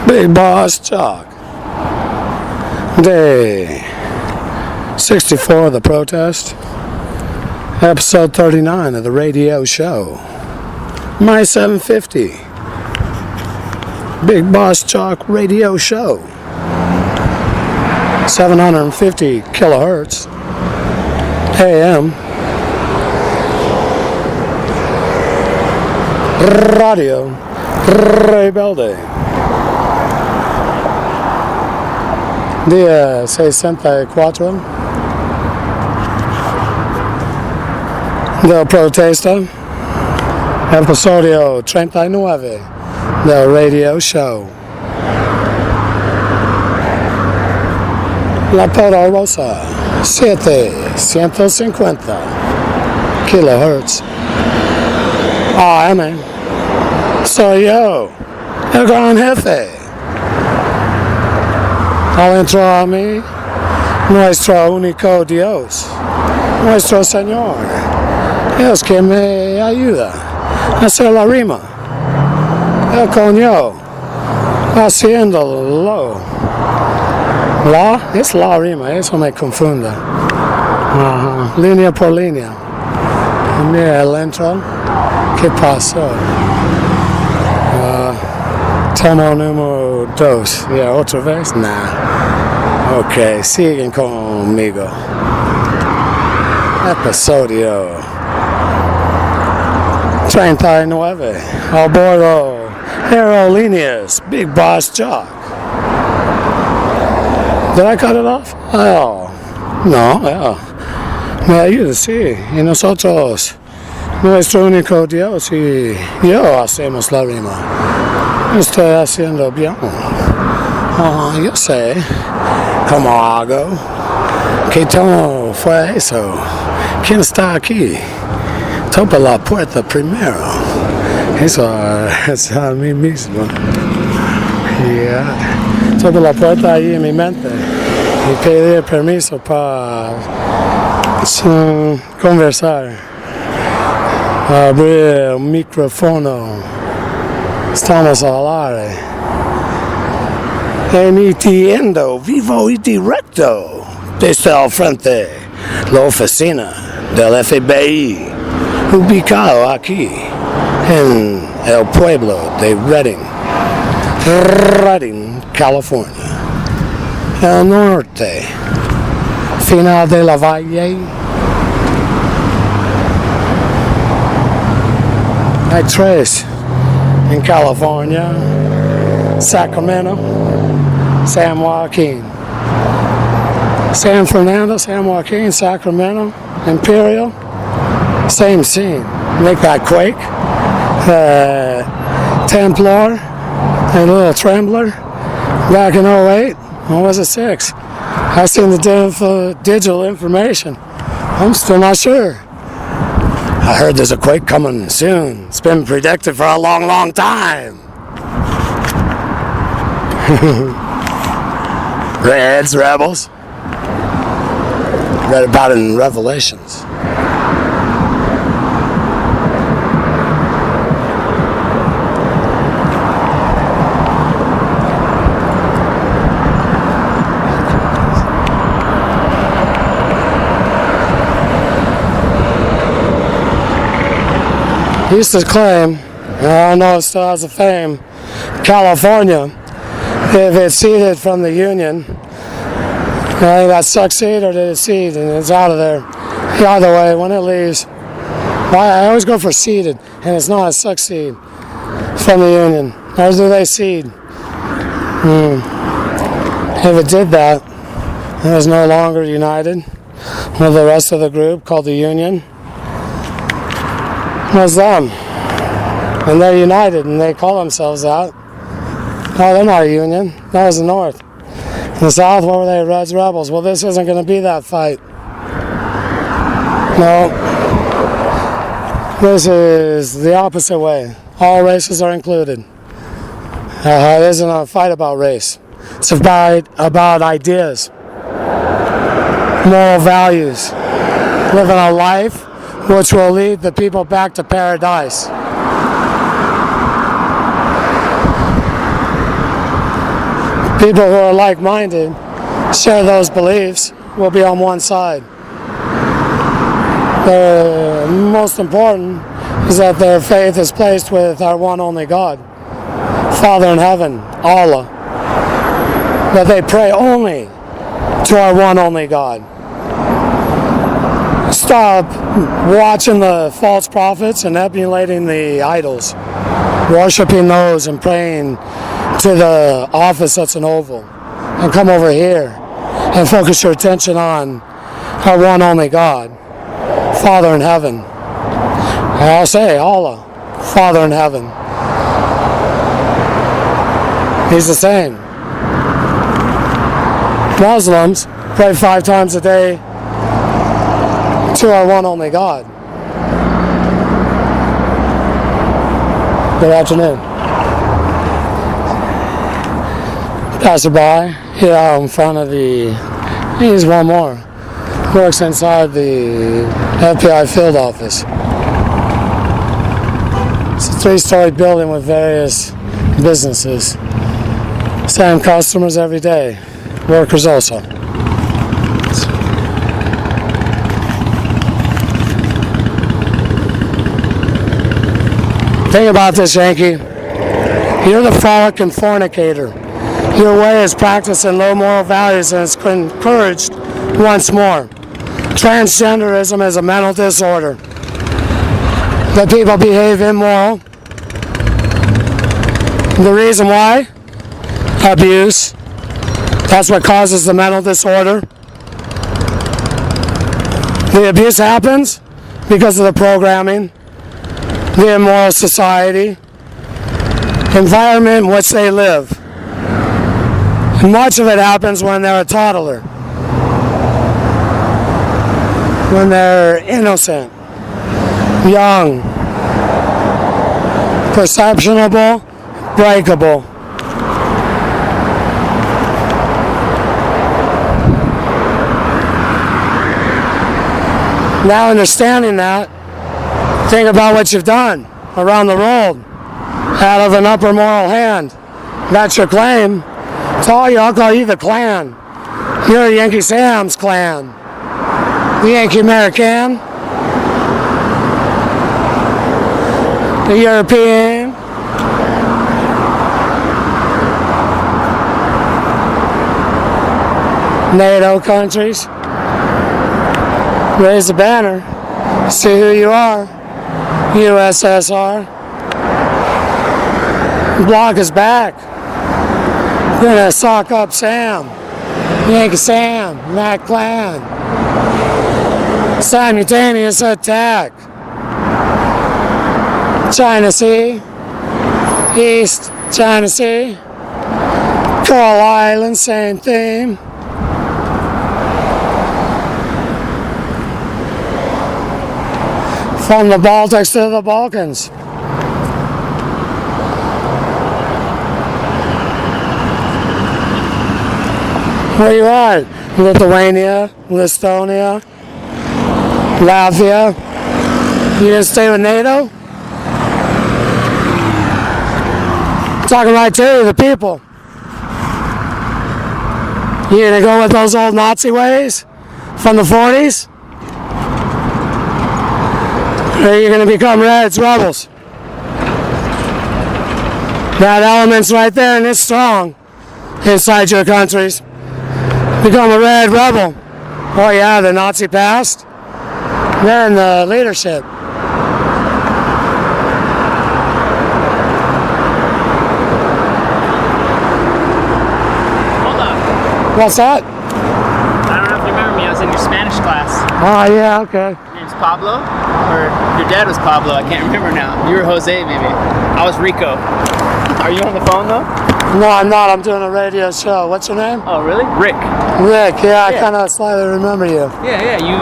Bigbossjock. Day 64 of the protest. Episode 39 of the radio show. My 750. Bigbossjock radio show. 750 kilohertz. AM. Radio. Rebelde. Día 64 del protesta, episodio 39 del radio show. La poderosa 750 kilohertz AM. Soy yo, el gran jefe. Al entro a mí, nuestro único Dios, nuestro Señor, es que me ayuda a hacer la rima. El coño, haciéndolo. Es la rima, eso me confunda. Línea por línea. Mira el intro, ¿qué pasó? Tomo número 2. Ya, otra vez, nah. Ok, siguen conmigo. Episodio 39. A bordo aerolíneas Bigbossjock. Did I cut it off? Oh, no, me ayuda, sí. Y nosotros, nuestro único Dios y yo hacemos la rima. Estoy haciendo bien. Yo sé cómo hago. ¿Qué tono fue eso? ¿Quién está aquí? Topa la puerta primero. Eso es a mí mismo. Topa la puerta ahí en mi mente. Y pedir permiso para conversar. Abrir el micrófono. Estamos al aire, emitiendo vivo y directo desde el frente, la oficina del F.B.I, ubicado aquí en el pueblo de Redding, California, el norte, final de la valle. Hay 3 en California: Sacramento, San Joaquin. San Fernando, San Joaquin, Sacramento, Imperial, same scene. Make that quake. Templar, a little trembler. Back in 08, or was it 6? I seen the digital information. I'm still not sure. I heard there's a quake coming soon. It's been predicted for a long, long time. Reds, rebels. Read about it in Revelations. He used to claim, I don't know if it still has a fame, California, if it seceded from the Union, I think that succeed or did it cede and it's out of there. Either way, when it leaves, I always go for ceded, and it's not a succeed from the Union. Or do they cede? If it did that, it was no longer united with the rest of the group called the Union. Was them, and they're united, and they call themselves that. No, they're not a union. That was the North. In the South, what were they? Reds, rebels. Well, this isn't going to be that fight. No. This is the opposite way. All races are included. It isn't a fight about race. It's a fight about ideas, moral values, living a life which will lead the people back to paradise. people who are like-minded, share those beliefs, will be on one side. The most important is that their faith is placed with our one only God, Father in heaven, Allah. That they pray only to our one only God. Stop watching the false prophets and emulating the idols, worshiping those and praying to the office that's an oval, and come over here and focus your attention on our one only God, Father in heaven. And I'll say Allah, Father in heaven. He's the same. Muslims pray 5 times a day to our one only God. Good afternoon. Passerby, here out in front of the, he's one more, works inside the F.B.I. field office. It's a 3-story building with various businesses. Same customers every day, workers also. Think about this, Yankee. You're the frolic and fornicator. Your way is practicing low moral values and it's encouraged once more. Transgenderism is a mental disorder. That people behave immoral. The reason why? Abuse. That's what causes the mental disorder. The abuse happens because of the programming, the immoral society, environment in which they live. And much of it happens when they're a toddler, when they're innocent, young, perceptionable, breakable. Now understanding that, think about what you've done around the world out of an upper moral hand. That's your claim. To all you, I'll call you the Klan. You're Yankee Sam's Klan. The Yankee American. The European. NATO countries. Raise the banner. See who you are. USSR. Block is back. We're gonna sock up Sam. Yankee Sam. That Klan. Simultaneous attack. China Sea. East China Sea. Coral Island, same theme. From the Baltics to the Balkans. Where you at? Lithuania, Estonia, Latvia. You didn't stay with NATO? Talking right to you, the people. You gonna go with those old Nazi ways from the 40s? Or are you going to become Reds, rebels? That element's right there and it's strong inside your countries. Become a Red rebel. Oh yeah, the Nazi past. They're in the leadership. Hold on. What's that? I don't know if you remember me. I was in your Spanish class. Oh yeah, okay. Your name's Pablo? Or your dad was Pablo, I can't remember now. You were Jose, maybe. I was Rico. Are you on the phone, though? No, I'm not. I'm doing a radio show. What's your name? Oh, really? Rick. Rick, yeah, I kind of slightly remember you. Yeah, you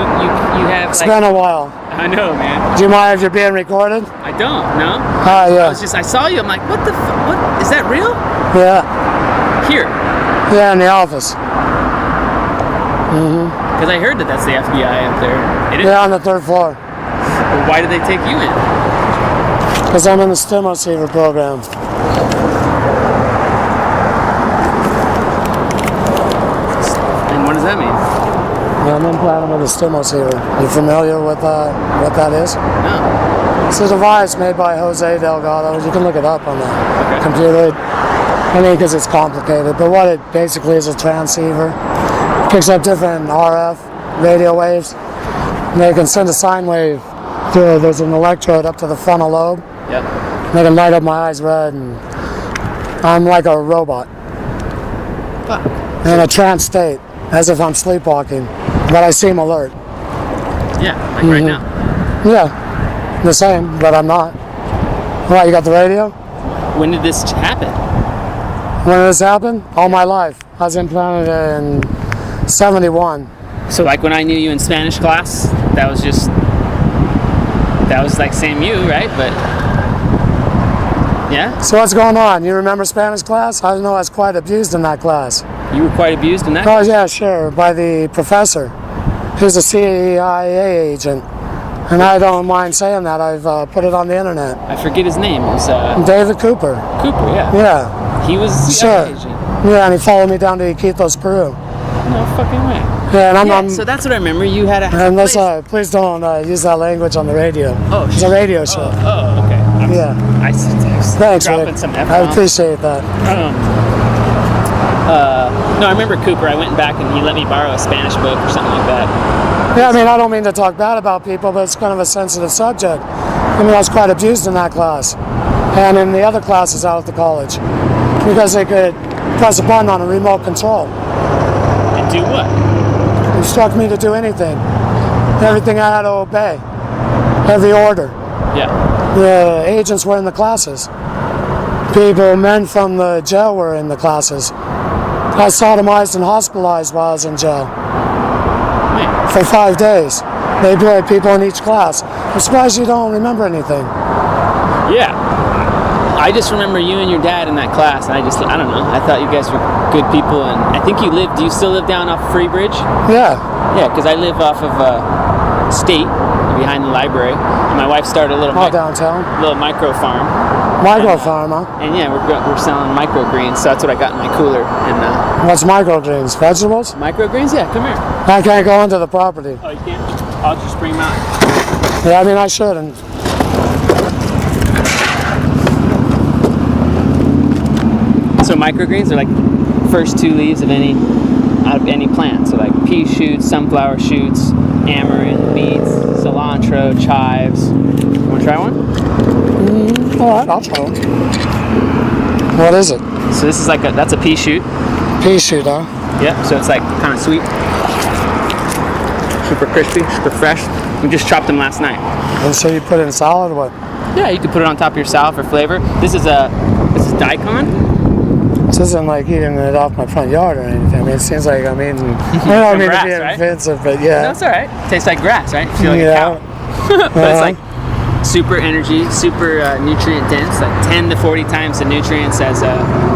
have, It's been a while. I know, man. Do you mind if you're being recorded? I don't, no? Yeah. I saw you, I'm like, what, is that real? Yeah. Here. Yeah, in the office. Because I heard that's the FBI up there. It is? Yeah, on the 3rd floor. Well, why did they take you in? Because I'm in the stim receiver program. what does that mean? I'm implanted with a stimulus You familiar with what that is? No. It's a device made by Jose Delgado. You can look it up on the Okay. computer. I mean, because it's complicated, but what it basically is a transceiver. It picks up different RF radio waves. And they can send a sine wave through. There's an electrode up to the frontal lobe. Yep. They can light up my eyes red, and I'm like a robot Fuck. in a trance state, as if I'm sleepwalking, but I seem alert. Yeah, like right now. Yeah, the same, but I'm not. Why, you got the radio? When did this happen? When did this happen? All my life. I was implanted in 71. So like when I knew you in Spanish class, that was like same you, right? But yeah, So what's going on? You remember Spanish class? I know I was quite abused in that class. you were quite abused in that. Oh yeah, sure, by the professor. Who's a CIA agent. And I don't mind saying that. I've put it on the internet. I forget his name. It was David Cooper. Cooper. Yeah. Yeah, He was a CIA agent. yeah, and he followed me down to Iquitos, Peru. No fucking way. Yeah, and Yeah, so that's what I remember. You had a and place. please don't use that language on the radio. Oh, It's a radio show. Oh, okay. Yeah. I was Thanks, dropping Rick. some I F-bombs. appreciate that. No, I remember Cooper. I went back and he let me borrow a Spanish book or something like that. Yeah, I mean, I don't mean to talk bad about people, but it's kind of a sensitive subject. I mean, I was quite abused in that class, and in the other classes out at the college, because they could press a button on a remote control. And do what? Instruct me to do anything. Everything I had to obey. Every order. Yeah. The agents were in the classes. Men from the jail were in the classes. I was sodomized and hospitalized while I was in jail Man. for 5 days. They employed people in each class. I'm surprised you don't remember anything. Yeah. I just remember you and your dad in that class, and I don't know. I thought you guys were good people, and I think do you still live down off Free Bridge? Yeah. Yeah, because I live off of State, behind the library. And my wife started a little Downtown. micro farm. Micro farm, huh? And yeah, we're selling microgreens, so that's what I got in my cooler. And What's microgreens? Vegetables? microgreens, yeah, come here. I can't go into the property. Oh, you can't? I'll just bring them out. Yeah, I mean, I shouldn't. So microgreens are like first two leaves of out of any plant. So like pea shoots, sunflower shoots, amaranth, beets, cilantro, chives. You want to try one? All right, I'll try one. What is it? So this is that's a pea shoot. Pea shoot, huh? Yep. So it's like kind of sweet, super crispy, super fresh. We just chopped them last night. And so you put it in salad, what? Yeah, you can put it on top of your salad for flavor. This is daikon. This isn't like eating it off my front yard or anything. I mean, it seems like I'm eating. I don't mean to be grass, right? offensive, but yeah. No, it's all right. Tastes like grass, right? You feel like a cow. But it's like super energy, super nutrient dense, like 10 to 40 times the nutrients as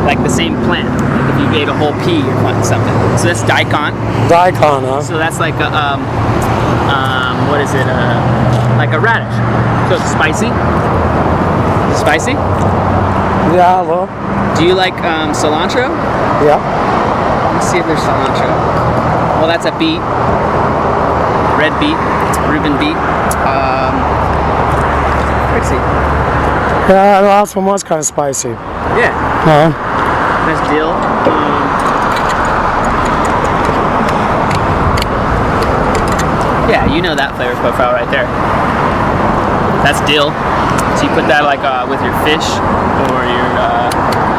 like the same plant. Like if you ate a whole pea or something. So that's daikon. Daikon, huh? So that's like a what is it? Like a radish. So it's spicy. Spicy? Yeah, well. Do you like cilantro? Yeah. Let's see if there's cilantro. Well, that's a beet. Red beet. Reuben beet. Let's see. Yeah, the last one was kind of spicy. Yeah. There's dill. Yeah, you know that flavor profile right there. That's dill. So you put that like with your fish or your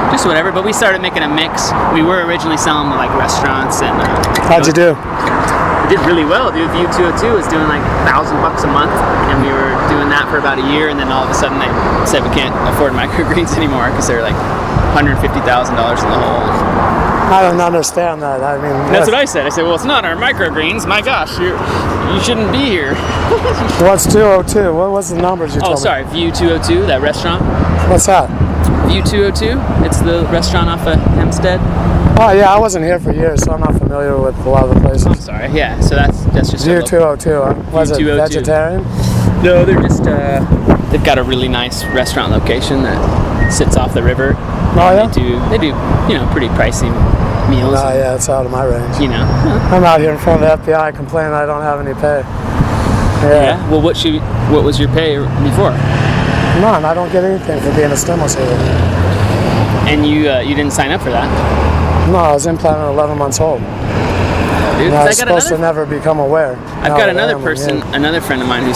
just whatever. But we started making a mix. We were originally selling to like restaurants and. How'd you do? We did really well, dude. View 202 was doing like $1,000 a month, and we were doing that for about a year, and then all of a sudden they said we can't afford microgreens anymore because they're like $150,000 in the hole. I don't understand that. I mean, That's what I said. I said, well, it's not our microgreens. My gosh, you shouldn't be here. What's 202? What was the numbers you told me? Oh, sorry, View 202, that restaurant. What's that? View 202. It's the restaurant off of Hempstead. Oh yeah, I wasn't here for years, so I'm not familiar with a lot of the places. I'm sorry. Yeah, so that's just View 202. Huh? Was it 202. vegetarian? No, they're just they've got a really nice restaurant location that sits off the river. Oh yeah. They do pretty pricey meals. Yeah, it's out of my range. You know. I'm out here in front of the FBI complaining I don't have any pay. Yeah. Well, what was your pay before? None. I don't get anything for being a stimulus here. And you didn't sign up for that? No, I was implanted 11 months old. Dude, I was supposed to never become aware. I've got another person, another friend of mine he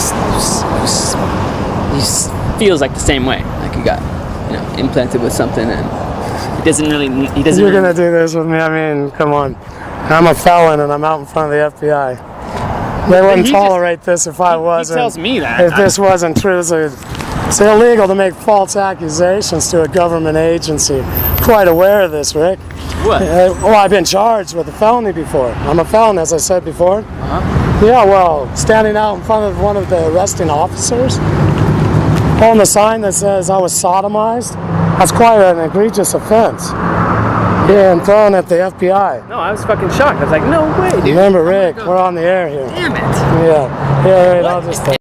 feels like the same way. Like he got, implanted with something, and he doesn't. You're gonna do this with me? I mean, come on. I'm a felon, and I'm out in front of the FBI. They wouldn't tolerate this if I wasn't. He tells me that. If this wasn't true, it's illegal to make false accusations to a government agency. Quite aware of this, Rick. What? Well, I've been charged with a felony before. I'm a felon, as I said before. Yeah, well, standing out in front of one of the arresting officers, holding a sign that says I was sodomized, that's quite an egregious offense. Being thrown at the FBI. No, I was fucking shocked. I was like, no way, dude. Remember, Rick, we're on the air here. Damn it. Yeah, right, I'll just take